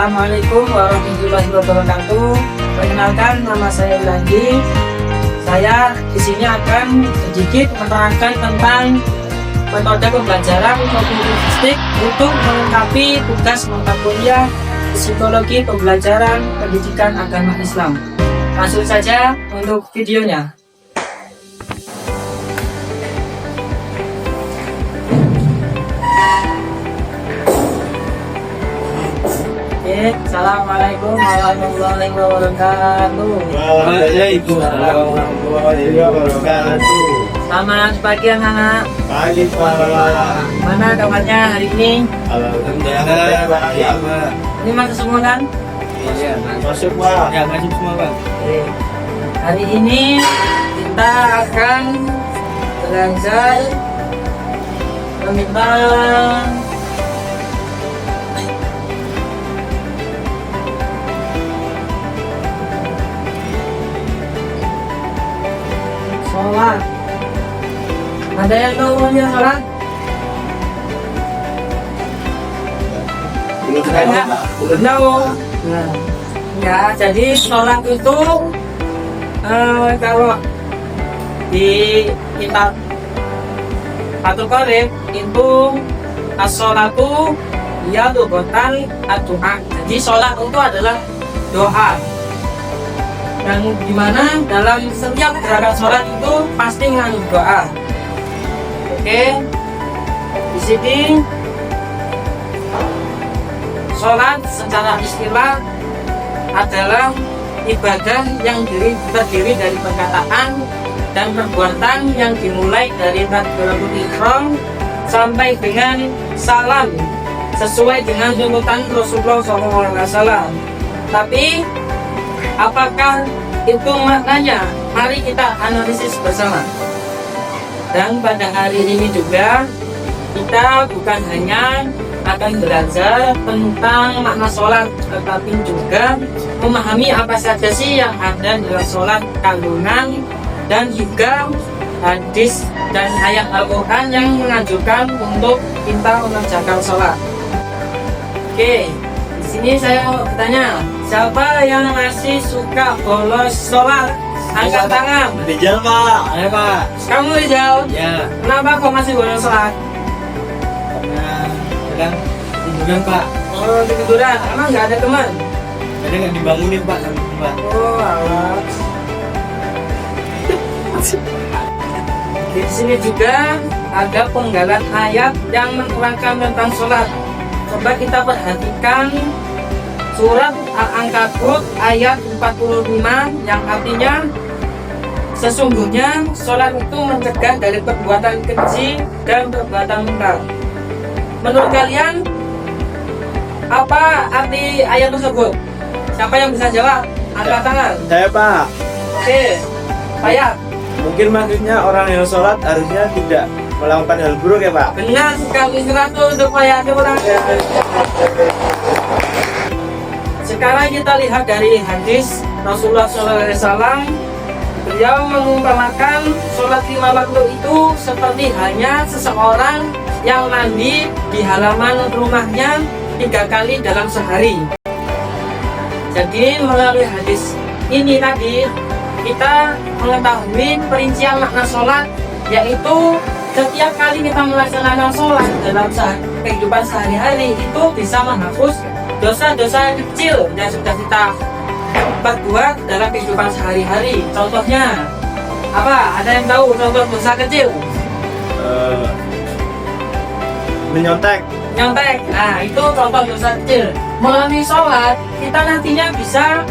Assalamualaikum warahmatullahi wabarakatuh. Perkenalkan, nama saya Lagi. Saya di sini akan sedikit menerangkan tentang metode pembelajaran kognitivistik untuk melengkapi tugas mata kuliah Psikologi Pembelajaran Pendidikan Agama Islam. Langsung saja untuk videonya. Assalamualaikum warahmatullahi wabarakatuh. Waalaikumsalam warahmatullahi wabarakatuh. Selamat pagi anak-anak. Pagi Pak. Mana kabarnya hari ini? Alhamdulillah baik. Ini masuk semua kan? Iya, masuk Pak. Ya, masuk semua Pak. Oke. Hari ini kita akan belajar tentang sholat. Ada yang tahu hukumnya sholat? Belum tahu. Nah, ya, jadi sholat itu kalau di kitab Fathul Qorib itu as-sholatu ya lughatan ad-du'a. Jadi sholat itu adalah doa. Dan dimana dalam setiap gerakan sholat itu pasti mengandung doa. Oke, di sini sholat secara istilah adalah ibadah yang terdiri dari perkataan dan perbuatan yang dimulai dari takbiratul ihram sampai dengan salam sesuai dengan tuntutan Rasulullah SAW. Tapi apakah itu maknanya? Mari kita analisis bersama. Dan pada hari ini juga kita bukan hanya akan belajar tentang makna sholat, tetapi juga memahami apa saja sih yang ada dalam sholat, kandungan dan juga hadis dan ayat Al-Quran yang menganjurkan untuk kita mengerjakan sholat. Oke, di sini saya mau bertanya, siapa yang masih suka bolos sholat? Angkat tangan. Rijal Pak. Ayo Pak. Kamu Rijal? Ya, Kenapa kok masih bolos sholat? karena sedang tiduran Pak. Oh, tiduran. Emang nggak ada teman? Kadang nggak dibangunin Pak sama Pak. Oh, alah. Di sini juga ada penggalan ayat yang menerangkan tentang sholat. Coba kita perhatikan surat Al-Ankabut ayat 45 yang artinya sesungguhnya sholat itu mencegah dari perbuatan keji dan perbuatan munkar. Menurut kalian apa arti ayat tersebut? Siapa yang bisa jawab? Angkat tangan. Saya Pak. Oke, Pak. Mungkin maksudnya orang yang sholat harusnya tidak melakukan hal buruk ya Pak. Benar sekali, 100 untuk Pak Tepuk tangan. Sekarang kita lihat dari hadis Rasulullah SAW. Beliau mengumpamakan sholat 5 waktu itu seperti hanya seseorang yang mandi di halaman rumahnya 3 kali dalam sehari. Jadi melalui hadis ini tadi kita mengetahui perincian makna sholat, yaitu setiap kali kita melaksanakan sholat dalam kehidupan sehari-hari itu bisa menghapus dosa-dosa kecil yang sudah kita perbuat dalam kehidupan sehari-hari. Contohnya apa? Ada yang tahu contoh dosa kecil? Menyontek. Nyontek. Nah, itu contoh dosa kecil. Melalui sholat kita nantinya bisa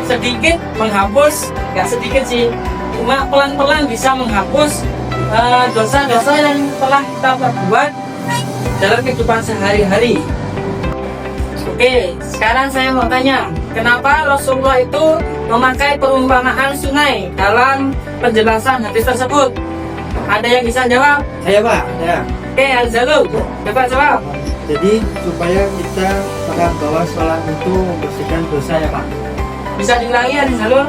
sedikit menghapus, nggak sedikit sih, cuma pelan-pelan bisa menghapus dosa-dosa yang telah kita perbuat dalam kehidupan sehari-hari. Oke, sekarang saya mau tanya, kenapa Rasulullah itu memakai perumpamaan sungai dalam penjelasan hadis tersebut? Ada yang bisa jawab? Ayo Pak. Ya. Oke, Alzalu, coba jawab. Jadi supaya kita paham bahwa sholat itu membersihkan dosa ya Pak. Bisa diulangi Alzalu?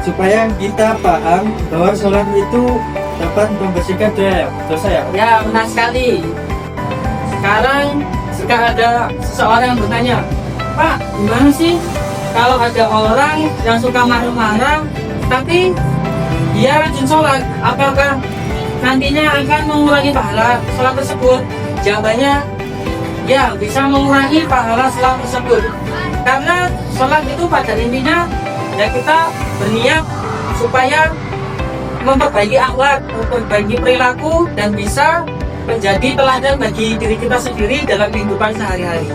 Supaya kita paham bahwa sholat itu dapat membersihkan dosa ya Pak. Ya, benar sekali. Sekarang jika ada seseorang yang bertanya, Pak, gimana sih kalau ada orang yang suka marah-marah tapi dia rajin sholat, apakah nantinya akan mengurangi pahala sholat tersebut? Jawabannya, ya, bisa mengurangi pahala sholat tersebut. Karena sholat itu pada intinya ya kita berniat supaya memperbaiki akhlak, memperbaiki perilaku, dan bisa menjadi teladan bagi diri kita sendiri dalam kehidupan sehari-hari.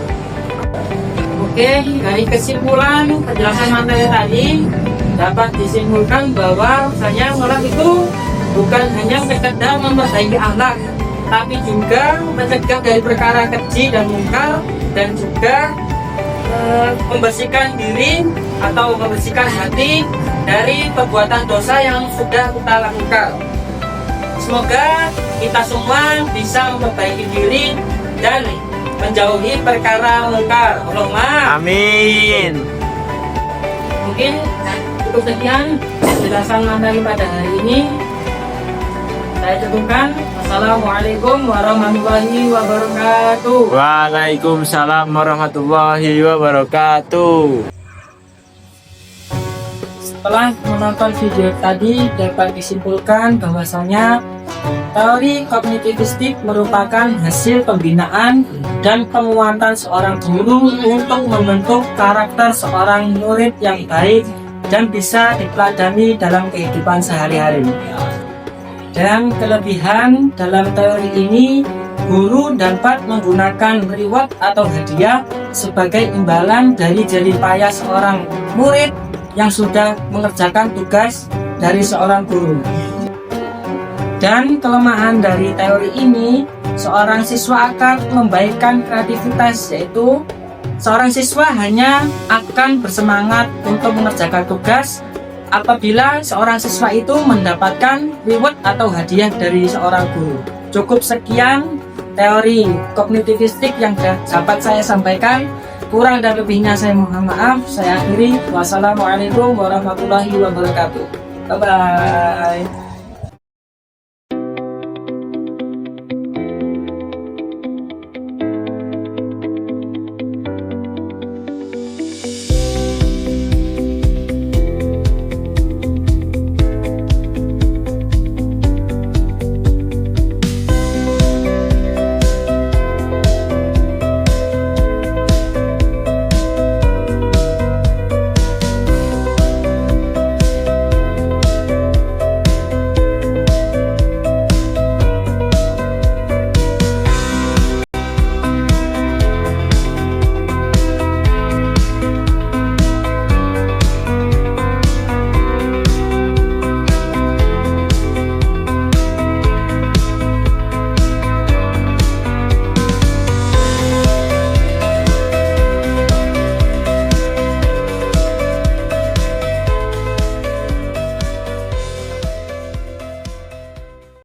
Oke, dari kesimpulan penjelasan materi tadi dapat disimpulkan bahwa saya sholat itu bukan hanya sekedar memperbaiki akhlak, tapi juga mencegah dari perkara keji dan mungkar, dan juga membersihkan diri atau membersihkan hati dari perbuatan dosa yang sudah kita lakukan. Semoga kita semua bisa memperbaiki diri dan menjauhi perkara mungkar. Allahumma Amin. mungkin cukup sekian penjelasan materi pada hari ini. Saya cukupkan. Assalamualaikum warahmatullahi wabarakatuh. Waalaikumsalam warahmatullahi wabarakatuh. Setelah menonton video tadi dapat disimpulkan bahwasanya teori kognitivistik merupakan hasil pembinaan dan penguatan seorang guru untuk membentuk karakter seorang murid yang baik dan bisa diteladani dalam kehidupan sehari-hari. Dan kelebihan dalam teori ini, guru dapat menggunakan reward atau hadiah sebagai imbalan dari jerih payah seorang murid yang sudah mengerjakan tugas dari seorang guru. Dan kelemahan dari teori ini, seorang siswa akan membaikkan kreativitas, yaitu seorang siswa hanya akan bersemangat untuk mengerjakan tugas apabila seorang siswa itu mendapatkan reward atau hadiah dari seorang guru. Cukup sekian teori kognitivistik yang dapat saya sampaikan. Kurang dan lebihnya saya mohon maaf. Saya akhiri. Wassalamualaikum warahmatullahi wabarakatuh. Bye bye.